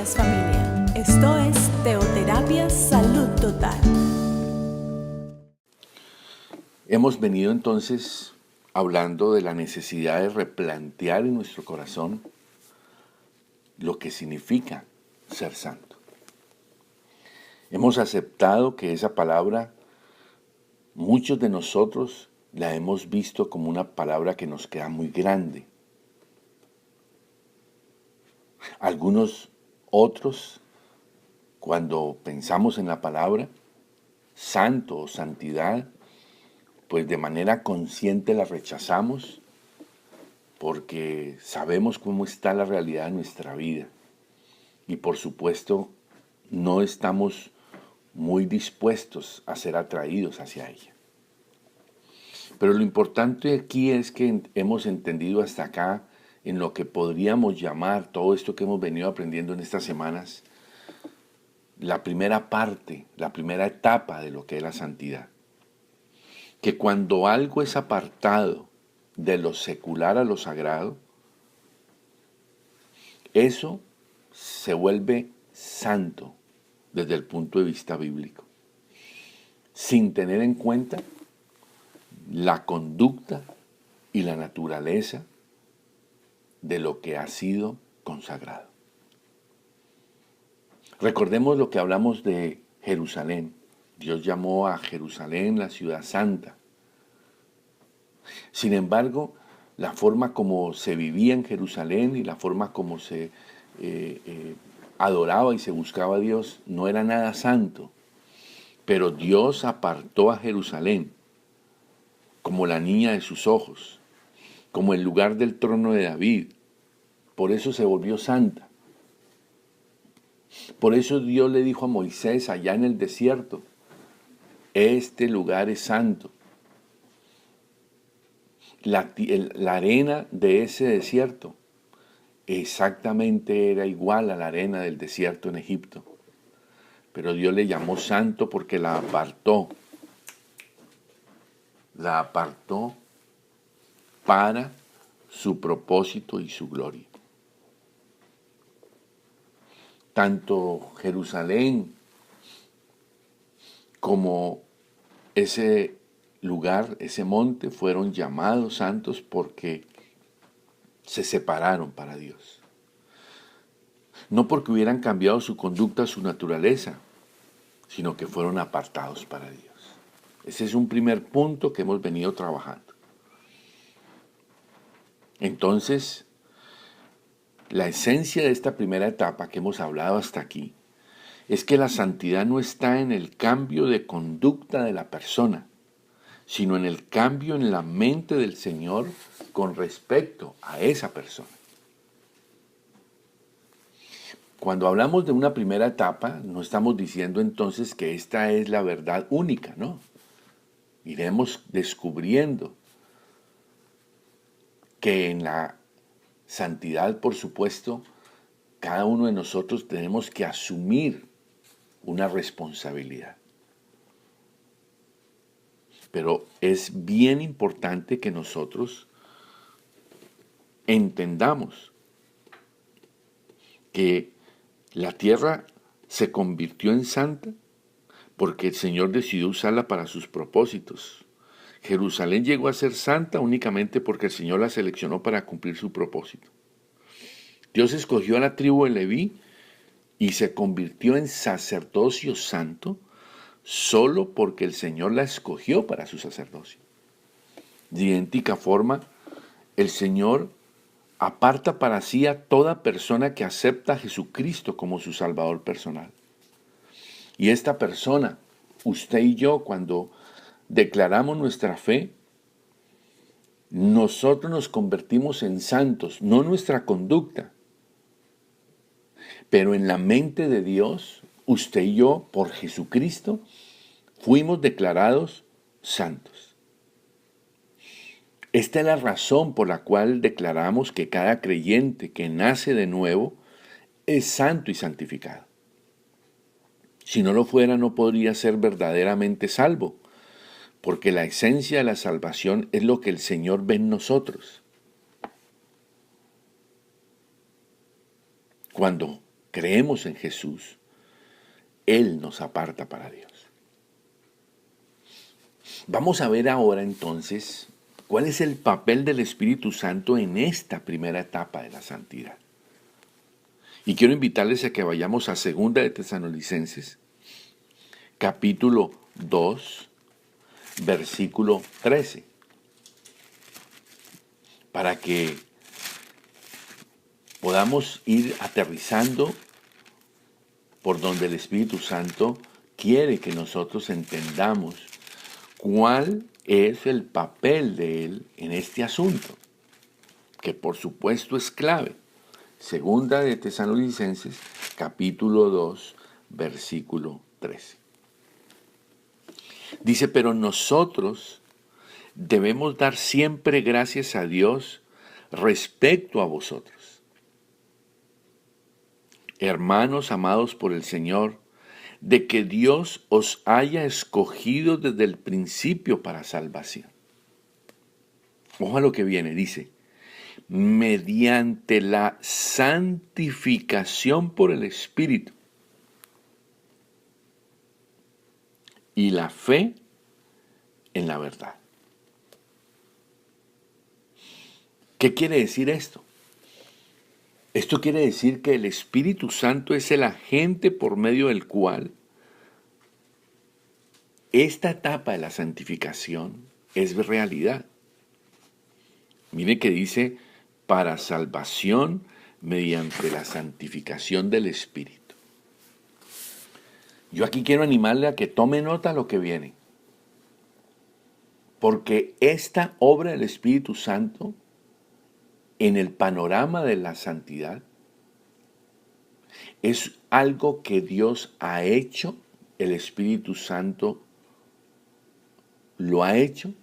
días, familia. Esto es Teoterapia Salud Total. Hemos venido entonces hablando de la necesidad de replantear en nuestro corazón lo que significa ser santo. Hemos aceptado que esa palabra, muchos de nosotros la hemos visto como una palabra que nos queda muy grande. Algunos otros, cuando pensamos en la palabra santo o santidad, pues de manera consciente la rechazamos porque sabemos cómo está la realidad de nuestra vida y por supuesto no estamos muy dispuestos a ser atraídos hacia ella. Pero lo importante aquí es que hemos entendido hasta acá en lo que podríamos llamar todo esto que hemos venido aprendiendo en estas semanas, la primera parte, la primera etapa de lo que es la santidad. Que cuando algo es apartado de lo secular a lo sagrado, eso se vuelve santo desde el punto de vista bíblico, sin tener en cuenta la conducta y la naturaleza de lo que ha sido consagrado. Recordemos lo que hablamos de Jerusalén. Dios llamó a Jerusalén la ciudad santa. Sin embargo, la forma como se vivía en Jerusalén y la forma como se adoraba y se buscaba a Dios no era nada santo. Pero Dios apartó a Jerusalén como la niña de sus ojos, como el lugar del trono de David. Por eso se volvió santa. Por eso Dios le dijo a Moisés allá en el desierto, este lugar es santo. La arena de ese desierto exactamente era igual a la arena del desierto en Egipto. Pero Dios le llamó santo porque la apartó para su propósito y su gloria. Tanto Jerusalén como ese lugar, ese monte, fueron llamados santos porque se separaron para Dios. No porque hubieran cambiado su conducta, su naturaleza, sino que fueron apartados para Dios. Ese es un primer punto que hemos venido trabajando. Entonces, la esencia de esta primera etapa que hemos hablado hasta aquí es que la santidad no está en el cambio de conducta de la persona, sino en el cambio en la mente del Señor con respecto a esa persona. Cuando hablamos de una primera etapa, no estamos diciendo entonces que esta es la verdad única, ¿no? Iremos descubriendo que en la santidad, por supuesto, cada uno de nosotros tenemos que asumir una responsabilidad. Pero es bien importante que nosotros entendamos que la tierra se convirtió en santa porque el Señor decidió usarla para sus propósitos. Jerusalén llegó a ser santa únicamente porque el Señor la seleccionó para cumplir su propósito. Dios escogió a la tribu de Leví y se convirtió en sacerdocio santo solo porque el Señor la escogió para su sacerdocio. De idéntica forma, el Señor aparta para sí a toda persona que acepta a Jesucristo como su Salvador personal. Y esta persona, usted y yo, cuando declaramos nuestra fe, nosotros nos convertimos en santos, no nuestra conducta, pero en la mente de Dios, usted y yo, por Jesucristo, fuimos declarados santos. Esta es la razón por la cual declaramos que cada creyente que nace de nuevo es santo y santificado. Si no lo fuera, no podría ser verdaderamente salvo, porque la esencia de la salvación es lo que el Señor ve en nosotros. Cuando creemos en Jesús, Él nos aparta para Dios. Vamos a ver ahora entonces cuál es el papel del Espíritu Santo en esta primera etapa de la santidad. Y quiero invitarles a que vayamos a 2 de Tesalonicenses, capítulo 2, versículo 13, para que podamos ir aterrizando por donde el Espíritu Santo quiere que nosotros entendamos cuál es el papel de Él en este asunto, que por supuesto es clave. 2 de Tesalonicenses, capítulo 2, versículo 13. Dice, pero nosotros debemos dar siempre gracias a Dios respecto a vosotros, hermanos amados por el Señor, de que Dios os haya escogido desde el principio para salvación. Ojo a lo que viene, dice, mediante la santificación por el Espíritu y la fe en la verdad. ¿Qué quiere decir esto? Esto quiere decir que el Espíritu Santo es el agente por medio del cual esta etapa de la santificación es realidad. Mire que dice, para salvación mediante la santificación del Espíritu. Yo aquí quiero animarle a que tome nota de lo que viene. Porque esta obra del Espíritu Santo, en el panorama de la santidad, es algo que Dios ha hecho, el Espíritu Santo lo ha hecho,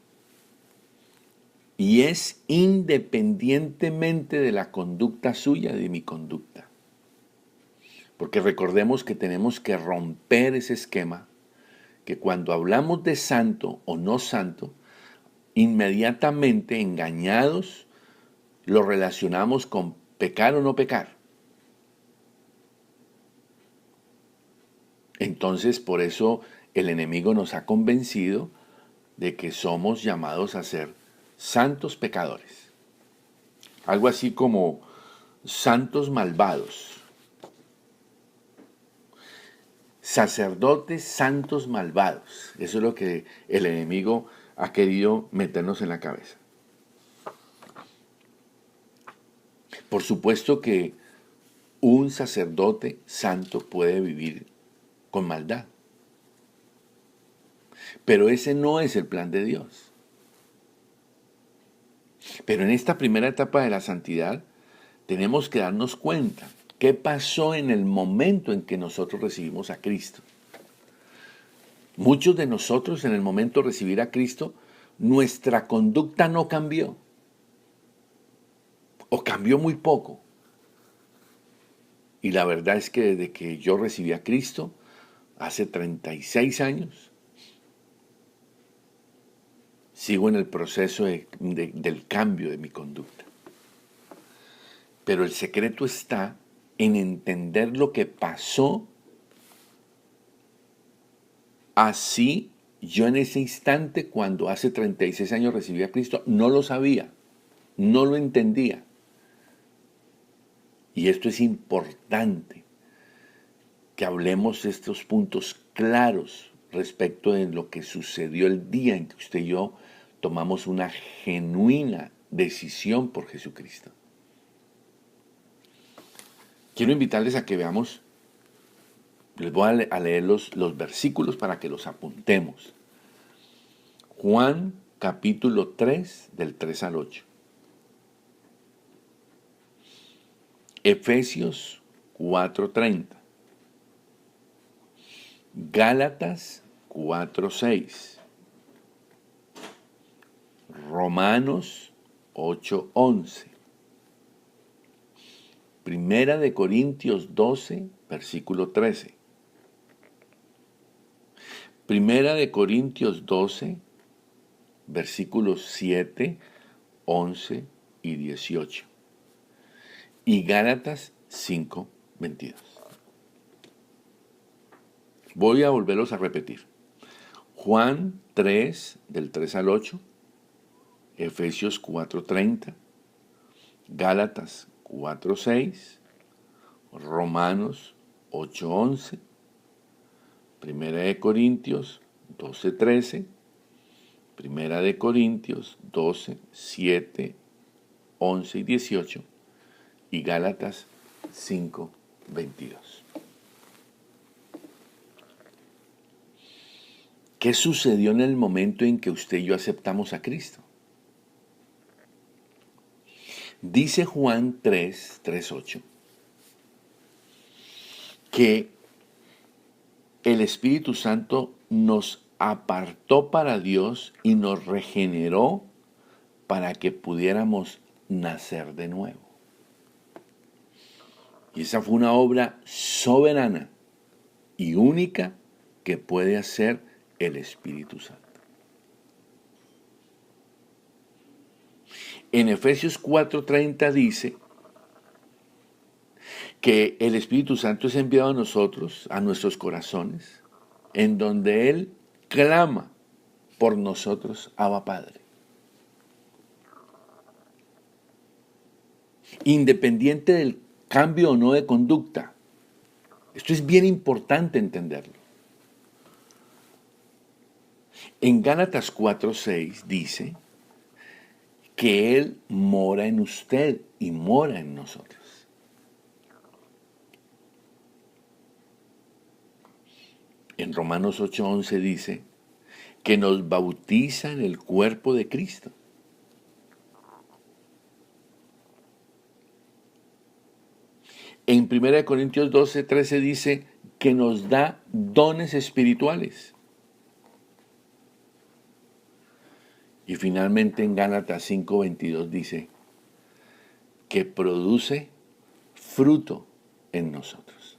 y es independientemente de la conducta suya, de mi conducta. Porque recordemos que tenemos que romper ese esquema, que cuando hablamos de santo o no santo, inmediatamente engañados lo relacionamos con pecar o no pecar. Entonces, por eso el enemigo nos ha convencido de que somos llamados a ser santos pecadores. Algo así como santos malvados. Sacerdotes santos malvados. Eso es lo que el enemigo ha querido meternos en la cabeza. Por supuesto que un sacerdote santo puede vivir con maldad. Pero ese no es el plan de Dios. Pero en esta primera etapa de la santidad tenemos que darnos cuenta qué pasó en el momento en que nosotros recibimos a Cristo. Muchos de nosotros en el momento de recibir a Cristo, nuestra conducta no cambió. O cambió muy poco. Y la verdad es que desde que yo recibí a Cristo, hace 36 años, sigo en el proceso del cambio de mi conducta. Pero el secreto está en entender lo que pasó. Así, yo en ese instante, cuando hace 36 años recibí a Cristo, no lo sabía, no lo entendía. Y esto es importante, que hablemos de estos puntos claros respecto de lo que sucedió el día en que usted y yo tomamos una genuina decisión por Jesucristo. Quiero invitarles a que veamos, les voy a leer los versículos para que los apuntemos. Juan capítulo 3, del 3 al 8. Efesios 4:30. Gálatas 4:6. Romanos 8:11. Primera de Corintios 12, versículo 13. Primera de Corintios 12, versículos 7, 11 y 18. Y Gálatas 5:22. Voy a volverlos a repetir. Juan 3, del 3 al 8, Efesios 4:30, Gálatas 4:6, Romanos 8:11, Primera de Corintios 12:13, Primera de Corintios 12:7, 11 y 18, y Gálatas 5:22. ¿Qué sucedió en el momento en que usted y yo aceptamos a Cristo? Dice Juan 3:8, que el Espíritu Santo nos apartó para Dios y nos regeneró para que pudiéramos nacer de nuevo. Y esa fue una obra soberana y única que puede hacer el Espíritu Santo. En Efesios 4:30 dice que el Espíritu Santo es enviado a nosotros, a nuestros corazones, en donde Él clama por nosotros, Abba Padre. Independiente del cambio o no de conducta. Esto es bien importante entenderlo. En Gálatas 4:6 dice que Él mora en usted y mora en nosotros. En Romanos 8:11 dice que nos bautiza en el cuerpo de Cristo. En 1 Corintios 12:13 dice que nos da dones espirituales. Y finalmente en Gálatas 5:22 dice que produce fruto en nosotros.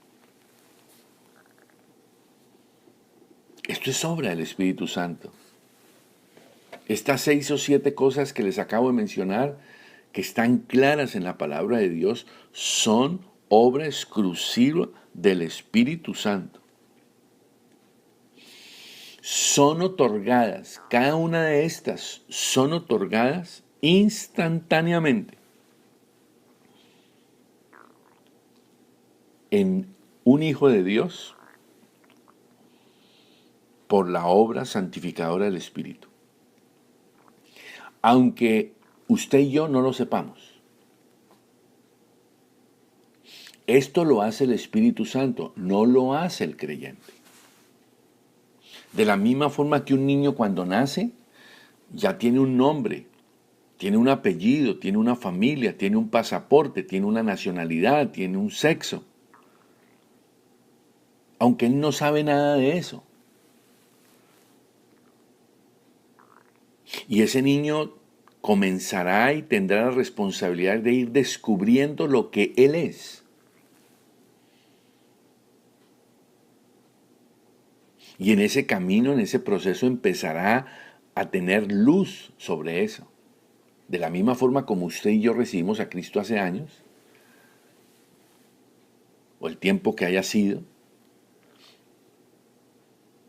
Esto es obra del Espíritu Santo. Estas 6 o 7 cosas que les acabo de mencionar, que están claras en la palabra de Dios, son obra exclusiva del Espíritu Santo. Son otorgadas, cada una de estas son otorgadas instantáneamente en un Hijo de Dios por la obra santificadora del Espíritu. Aunque usted y yo no lo sepamos, esto lo hace el Espíritu Santo, no lo hace el creyente. De la misma forma que un niño cuando nace ya tiene un nombre, tiene un apellido, tiene una familia, tiene un pasaporte, tiene una nacionalidad, tiene un sexo. Aunque él no sabe nada de eso. Y ese niño comenzará y tendrá la responsabilidad de ir descubriendo lo que él es. Y en ese camino, en ese proceso, empezará a tener luz sobre eso. De la misma forma como usted y yo recibimos a Cristo hace años, o el tiempo que haya sido,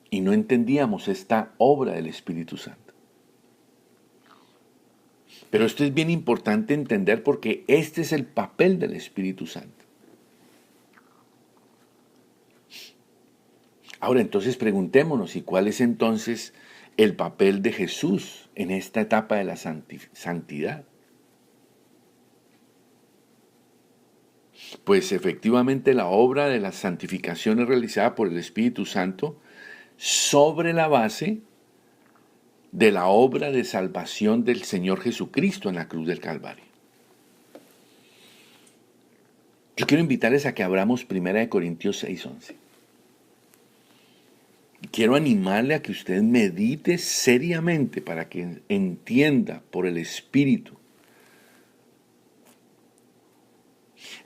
y no entendíamos esta obra del Espíritu Santo. Pero esto es bien importante entender porque este es el papel del Espíritu Santo. Ahora entonces preguntémonos, ¿y cuál es entonces el papel de Jesús en esta etapa de la santidad? Pues efectivamente la obra de la santificación es realizada por el Espíritu Santo sobre la base de la obra de salvación del Señor Jesucristo en la cruz del Calvario. Yo quiero invitarles a que abramos 1 Corintios 6:11. Quiero animarle a que usted medite seriamente para que entienda por el Espíritu.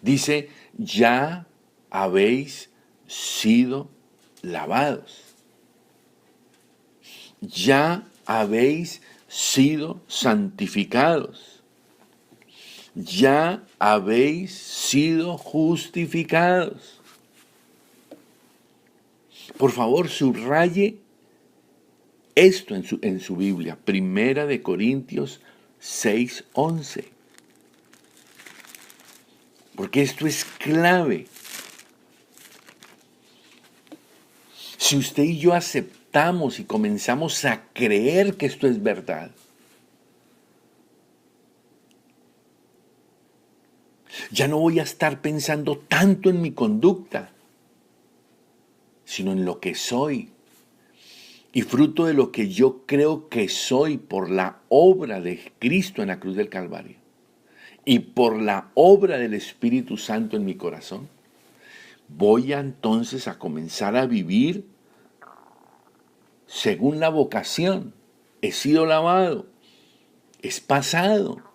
Dice, ya habéis sido lavados. Ya habéis sido santificados. Ya habéis sido justificados. Por favor, subraye esto en su Biblia, Primera de Corintios 6:11, porque esto es clave. Si usted y yo aceptamos y comenzamos a creer que esto es verdad, ya no voy a estar pensando tanto en mi conducta, sino en lo que soy. Y fruto de lo que yo creo que soy por la obra de Cristo en la cruz del Calvario y por la obra del Espíritu Santo en mi corazón, voy entonces a comenzar a vivir según la vocación. He sido lavado, es pasado.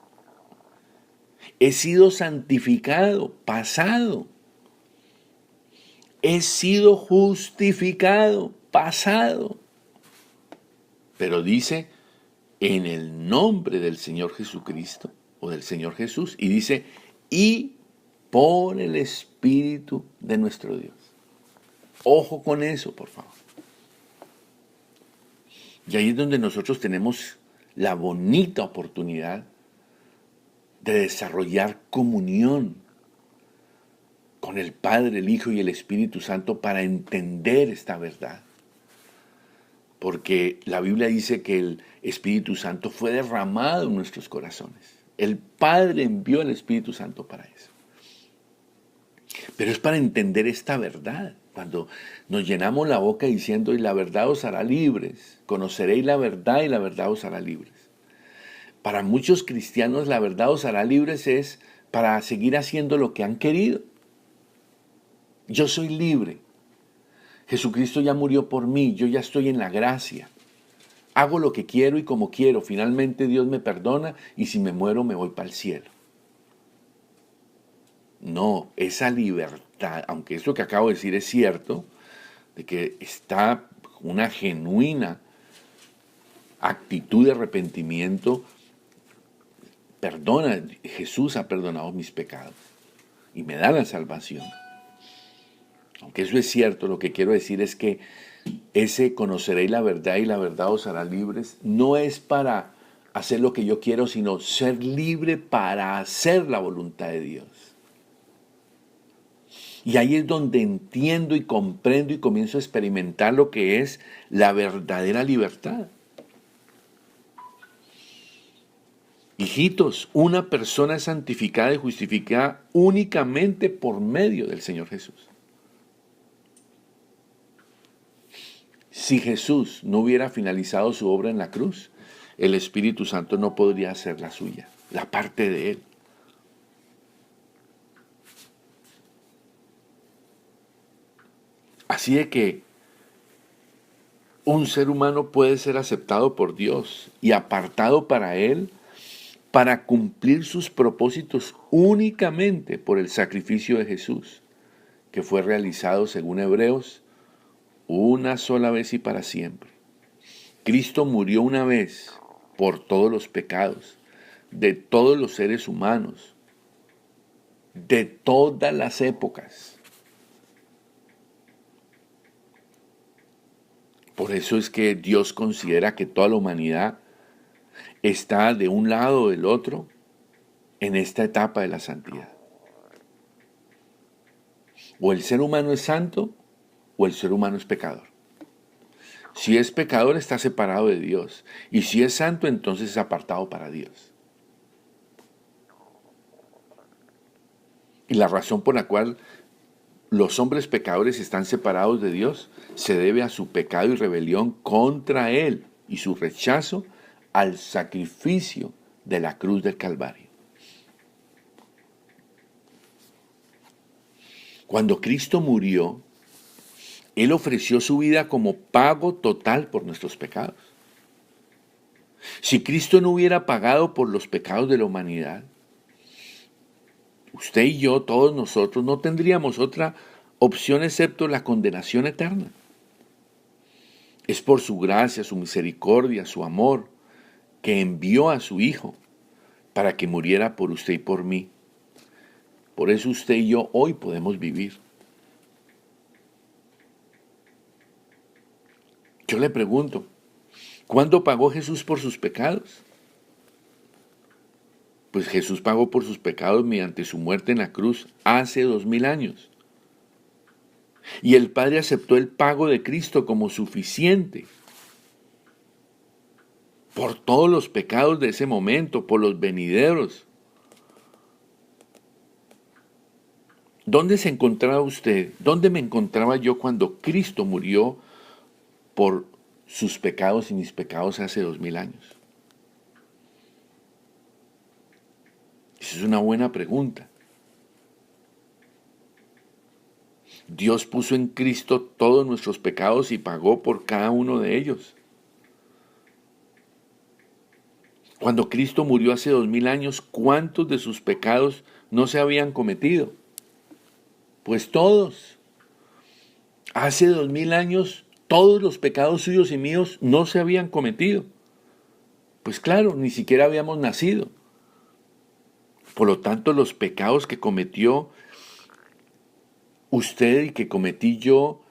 He sido santificado, pasado. He sido justificado, pasado. Pero dice, en el nombre del Señor Jesucristo, o del Señor Jesús, y dice, y por el Espíritu de nuestro Dios. Ojo con eso, por favor. Y ahí es donde nosotros tenemos la bonita oportunidad de desarrollar comunión con el Padre, el Hijo y el Espíritu Santo para entender esta verdad. Porque la Biblia dice que el Espíritu Santo fue derramado en nuestros corazones. El Padre envió al Espíritu Santo para eso. Pero es para entender esta verdad. Cuando nos llenamos la boca diciendo, y la verdad os hará libres, conoceréis la verdad y la verdad os hará libres. Para muchos cristianos la verdad os hará libres es para seguir haciendo lo que han querido. Yo soy libre. Jesucristo ya murió por mí, yo ya estoy en la gracia. Hago lo que quiero y como quiero. Finalmente Dios me perdona y si me muero me voy para el cielo. No, esa libertad, aunque eso que acabo de decir es cierto, de que está una genuina actitud de arrepentimiento, perdona, Jesús ha perdonado mis pecados y me da la salvación. Aunque eso es cierto, lo que quiero decir es que ese conoceréis la verdad y la verdad os hará libres, no es para hacer lo que yo quiero, sino ser libre para hacer la voluntad de Dios. Y ahí es donde entiendo y comprendo y comienzo a experimentar lo que es la verdadera libertad. Hijitos, una persona es santificada y justificada únicamente por medio del Señor Jesús. Si Jesús no hubiera finalizado su obra en la cruz, el Espíritu Santo no podría hacer la suya, la parte de Él. Así de que un ser humano puede ser aceptado por Dios y apartado para Él para cumplir sus propósitos únicamente por el sacrificio de Jesús, que fue realizado, según Hebreos, una sola vez y para siempre. Cristo murió una vez por todos los pecados de todos los seres humanos, de todas las épocas. Por eso es que Dios considera que toda la humanidad está de un lado o del otro en esta etapa de la santidad. O el ser humano es santo o el ser humano es pecador. Si es pecador está separado de Dios y si es santo entonces es apartado para Dios. Y la razón por la cual los hombres pecadores están separados de Dios se debe a su pecado y rebelión contra Él y su rechazo al sacrificio de la cruz del Calvario. Cuando Cristo murió, Él ofreció su vida como pago total por nuestros pecados. Si Cristo no hubiera pagado por los pecados de la humanidad, usted y yo, todos nosotros, no tendríamos otra opción excepto la condenación eterna. Es por su gracia, su misericordia, su amor, que envió a su Hijo para que muriera por usted y por mí. Por eso usted y yo hoy podemos vivir. Yo le pregunto, ¿cuándo pagó Jesús por sus pecados? Pues Jesús pagó por sus pecados mediante su muerte en la cruz hace 2000 años. Y el Padre aceptó el pago de Cristo como suficiente por todos los pecados de ese momento, por los venideros. ¿Dónde se encontraba usted? ¿Dónde me encontraba yo cuando Cristo murió por sus pecados y mis pecados hace 2000 años? Esa es una buena pregunta. Dios puso en Cristo todos nuestros pecados y pagó por cada uno de ellos. Cuando Cristo murió hace 2000 años, ¿cuántos de sus pecados no se habían cometido? Pues todos. Hace 2000 años, todos los pecados suyos y míos no se habían cometido. Pues claro, ni siquiera habíamos nacido. Por lo tanto, los pecados que cometió usted y que cometí yo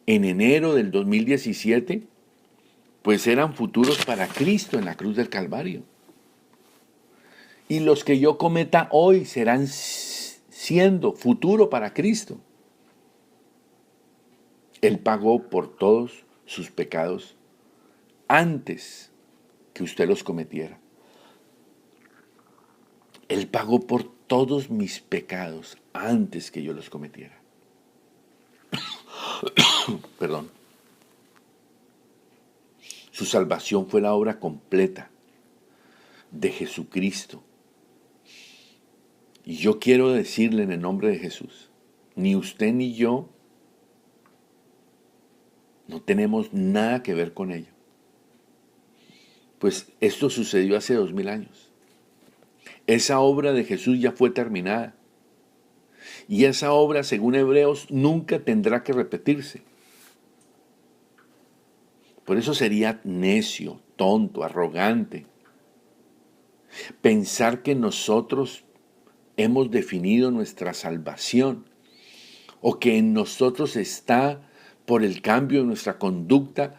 en enero del 2017, pues eran futuros para Cristo en la cruz del Calvario. Y los que yo cometa hoy serán siendo futuro para Cristo. Él pagó por todos sus pecados antes que usted los cometiera. Él pagó por todos mis pecados antes que yo los cometiera. Perdón. Su salvación fue la obra completa de Jesucristo. Y yo quiero decirle en el nombre de Jesús, ni usted ni yo no tenemos nada que ver con ello. Pues esto sucedió hace 2000 años. Esa obra de Jesús ya fue terminada. Y esa obra, según Hebreos, nunca tendrá que repetirse. Por eso sería necio, tonto, arrogante pensar que nosotros hemos definido nuestra salvación o que en nosotros está, por el cambio de nuestra conducta,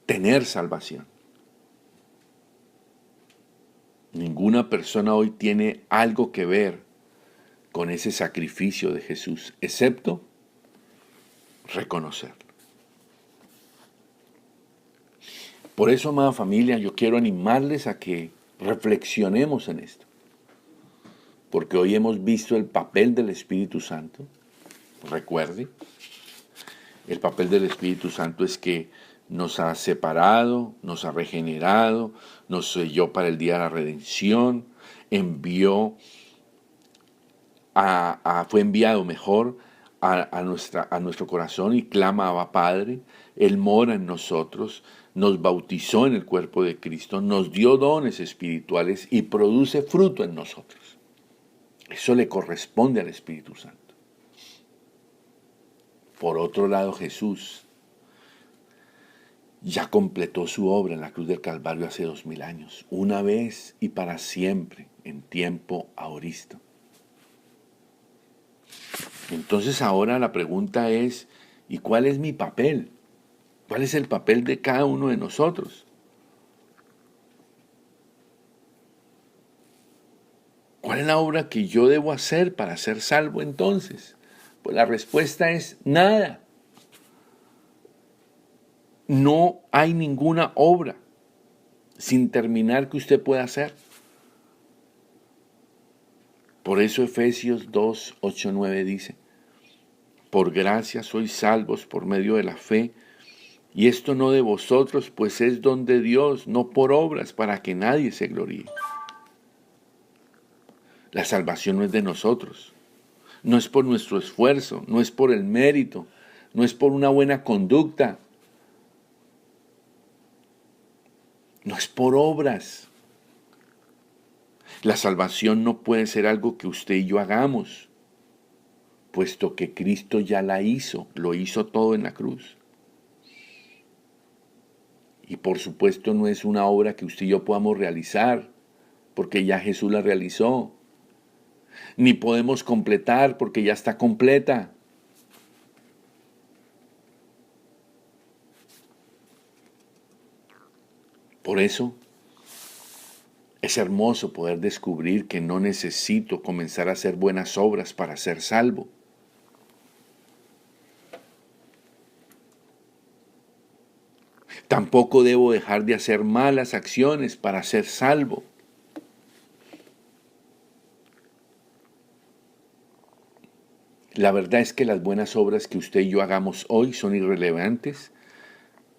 tener salvación. Ninguna persona hoy tiene algo que ver con ese sacrificio de Jesús, excepto reconocerlo. Por eso, amada familia, yo quiero animarles a que reflexionemos en esto. Porque hoy hemos visto el papel del Espíritu Santo. Recuerde, el papel del Espíritu Santo es que nos ha separado, nos ha regenerado, nos selló para el día de la redención, fue enviado mejor a nuestro corazón y clama Abba Padre. Él mora en nosotros, nos bautizó en el cuerpo de Cristo, nos dio dones espirituales y produce fruto en nosotros. Eso le corresponde al Espíritu Santo. Por otro lado, Jesús ya completó su obra en la cruz del Calvario hace 2000 años, una vez y para siempre, en tiempo aoristo. Entonces ahora la pregunta es, ¿y cuál es mi papel? ¿Cuál es el papel de cada uno de nosotros? ¿Cuál es la obra que yo debo hacer para ser salvo entonces? Pues la respuesta es nada. No hay ninguna obra sin terminar que usted pueda hacer. Por eso Efesios 2, 8, 9 dice, por gracia sois salvos por medio de la fe, y esto no de vosotros, pues es don de Dios, no por obras, para que nadie se gloríe. La salvación no es de nosotros, no es por nuestro esfuerzo, no es por el mérito, no es por una buena conducta, no es por obras. La salvación no puede ser algo que usted y yo hagamos, puesto que Cristo ya la hizo, lo hizo todo en la cruz. Y por supuesto no es una obra que usted y yo podamos realizar, porque ya Jesús la realizó. Ni podemos completar, porque ya está completa. Por eso es hermoso poder descubrir que no necesito comenzar a hacer buenas obras para ser salvo. Tampoco debo dejar de hacer malas acciones para ser salvo. La verdad es que las buenas obras que usted y yo hagamos hoy son irrelevantes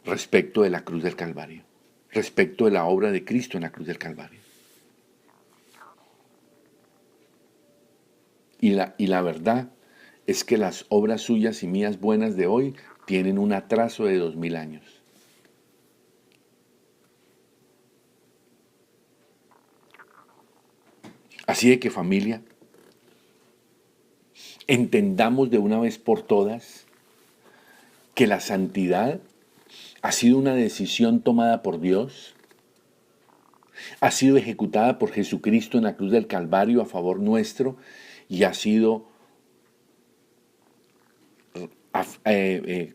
respecto de la cruz del Calvario, respecto de la obra de Cristo en la cruz del Calvario. Y la verdad es que las obras suyas y mías buenas de hoy tienen un atraso de 2000 años. Así de que, familia, entendamos de una vez por todas que la santidad ha sido una decisión tomada por Dios, ha sido ejecutada por Jesucristo en la cruz del Calvario a favor nuestro y ha sido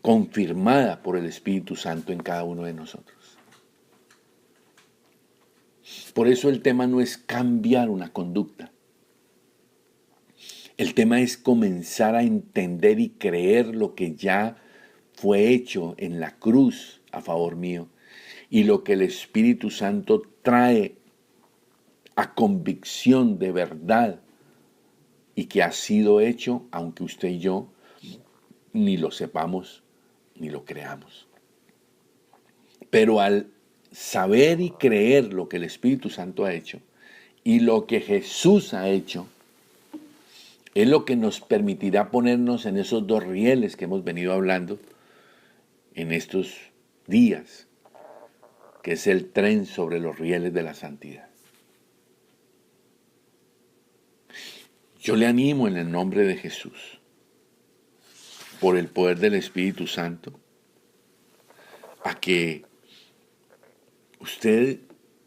confirmada por el Espíritu Santo en cada uno de nosotros. Por eso el tema no es cambiar una conducta. El tema es comenzar a entender y creer lo que ya fue hecho en la cruz a favor mío y lo que el Espíritu Santo trae a convicción de verdad y que ha sido hecho aunque usted y yo ni lo sepamos ni lo creamos. Pero al saber y creer lo que el Espíritu Santo ha hecho y lo que Jesús ha hecho, es lo que nos permitirá ponernos en esos dos rieles que hemos venido hablando en estos días, que es el tren sobre los rieles de la santidad. Yo le animo en el nombre de Jesús, por el poder del Espíritu Santo, a que usted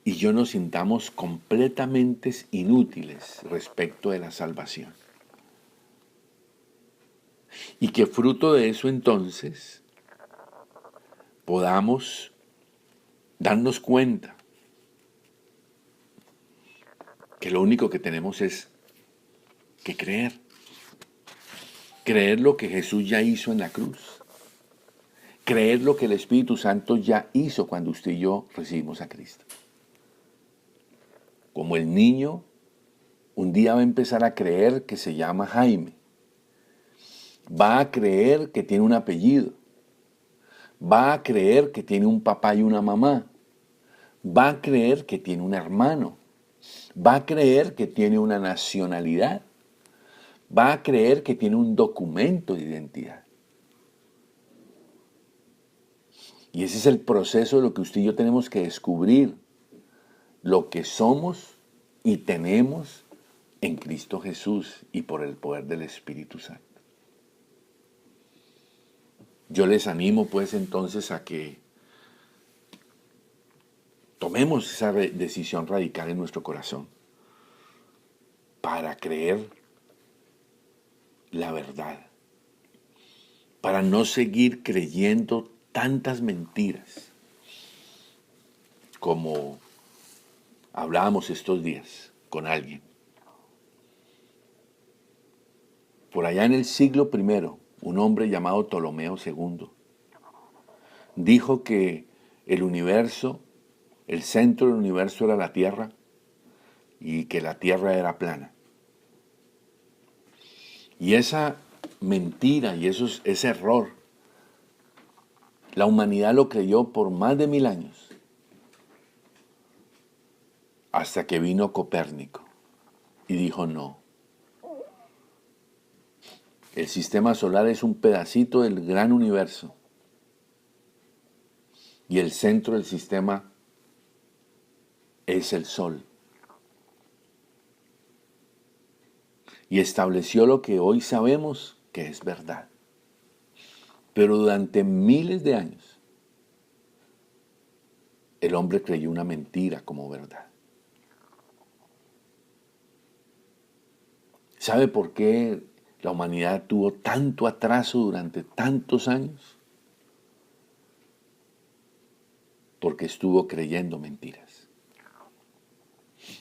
y yo nos sintamos completamente inútiles respecto de la salvación. Y que fruto de eso entonces podamos darnos cuenta que lo único que tenemos es que creer. Creer lo que Jesús ya hizo en la cruz. Creer lo que el Espíritu Santo ya hizo cuando usted y yo recibimos a Cristo. Como el niño un día va a empezar a creer que se llama Jaime. Va a creer que tiene un apellido. Va a creer que tiene un papá y una mamá. Va a creer que tiene un hermano. Va a creer que tiene una nacionalidad. Va a creer que tiene un documento de identidad. Y ese es el proceso de lo que usted y yo tenemos que descubrir. Lo que somos y tenemos en Cristo Jesús y por el poder del Espíritu Santo. Yo les animo pues entonces a que tomemos esa decisión radical en nuestro corazón para creer la verdad, para no seguir creyendo tantas mentiras como hablábamos estos días con alguien. Por allá en el siglo I, un hombre llamado Ptolomeo II dijo que el universo, el centro del universo era la Tierra y que la Tierra era plana. Y esa mentira y ese error, la humanidad lo creyó por más de 1000 años, hasta que vino Copérnico y dijo no. El sistema solar es un pedacito del gran universo y el centro del sistema es el Sol. Y estableció lo que hoy sabemos que es verdad. Pero durante miles de años, el hombre creyó una mentira como verdad. ¿Sabe por qué la humanidad tuvo tanto atraso durante tantos años? porque estuvo creyendo mentiras.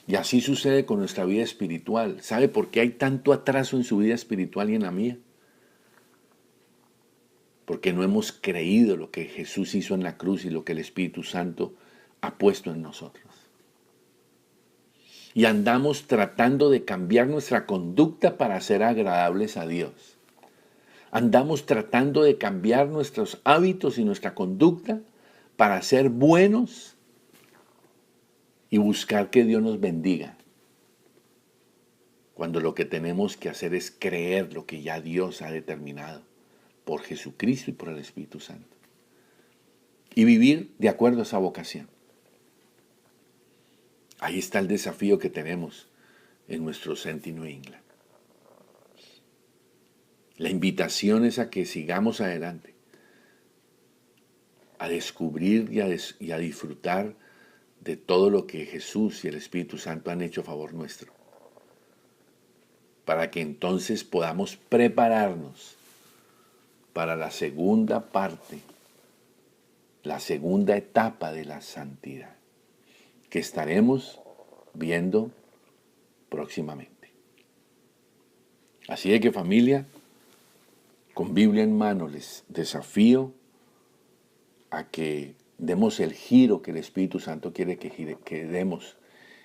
Y así sucede con nuestra vida espiritual. ¿Sabe por qué hay tanto atraso en su vida espiritual y en la mía? Porque no hemos creído lo que Jesús hizo en la cruz y lo que el Espíritu Santo ha puesto en nosotros. Y andamos tratando de cambiar nuestra conducta para ser agradables a Dios. Andamos tratando de cambiar nuestros hábitos y nuestra conducta para ser buenos y buscar que Dios nos bendiga. Cuando lo que tenemos que hacer es creer lo que ya Dios ha determinado por Jesucristo y por el Espíritu Santo. Y vivir de acuerdo a esa vocación. Ahí está el desafío que tenemos en nuestro Senti New England. La invitación es a que sigamos adelante, a descubrir y a disfrutar de todo lo que Jesús y el Espíritu Santo han hecho a favor nuestro, para que entonces podamos prepararnos para la segunda parte, la segunda etapa de la santidad, que estaremos viendo próximamente. Así de que, familia, con Biblia en mano les desafío a que demos el giro que el Espíritu Santo quiere que demos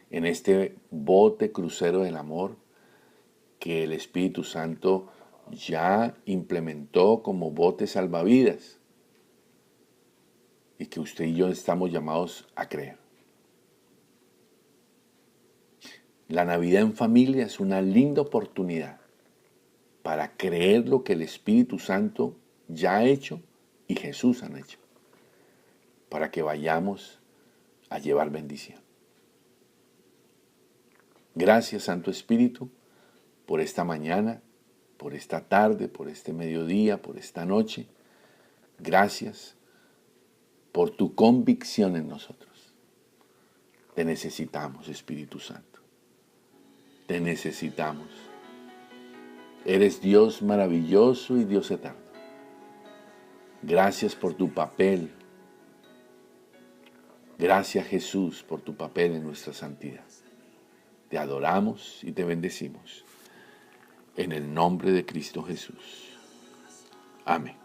en este bote crucero del amor que el Espíritu Santo ya implementó como bote salvavidas y que usted y yo estamos llamados a creer. La Navidad en familia es una linda oportunidad para creer lo que el Espíritu Santo ya ha hecho y Jesús han hecho, para que vayamos a llevar bendición. Gracias, Santo Espíritu, por esta mañana, por esta tarde, por este mediodía, por esta noche. Gracias por tu convicción en nosotros. Te necesitamos, Espíritu Santo. Te necesitamos. Eres Dios maravilloso y Dios eterno. Gracias por tu papel. Gracias, Jesús, por tu papel en nuestra santidad. Te adoramos y te bendecimos. En el nombre de Cristo Jesús. Amén.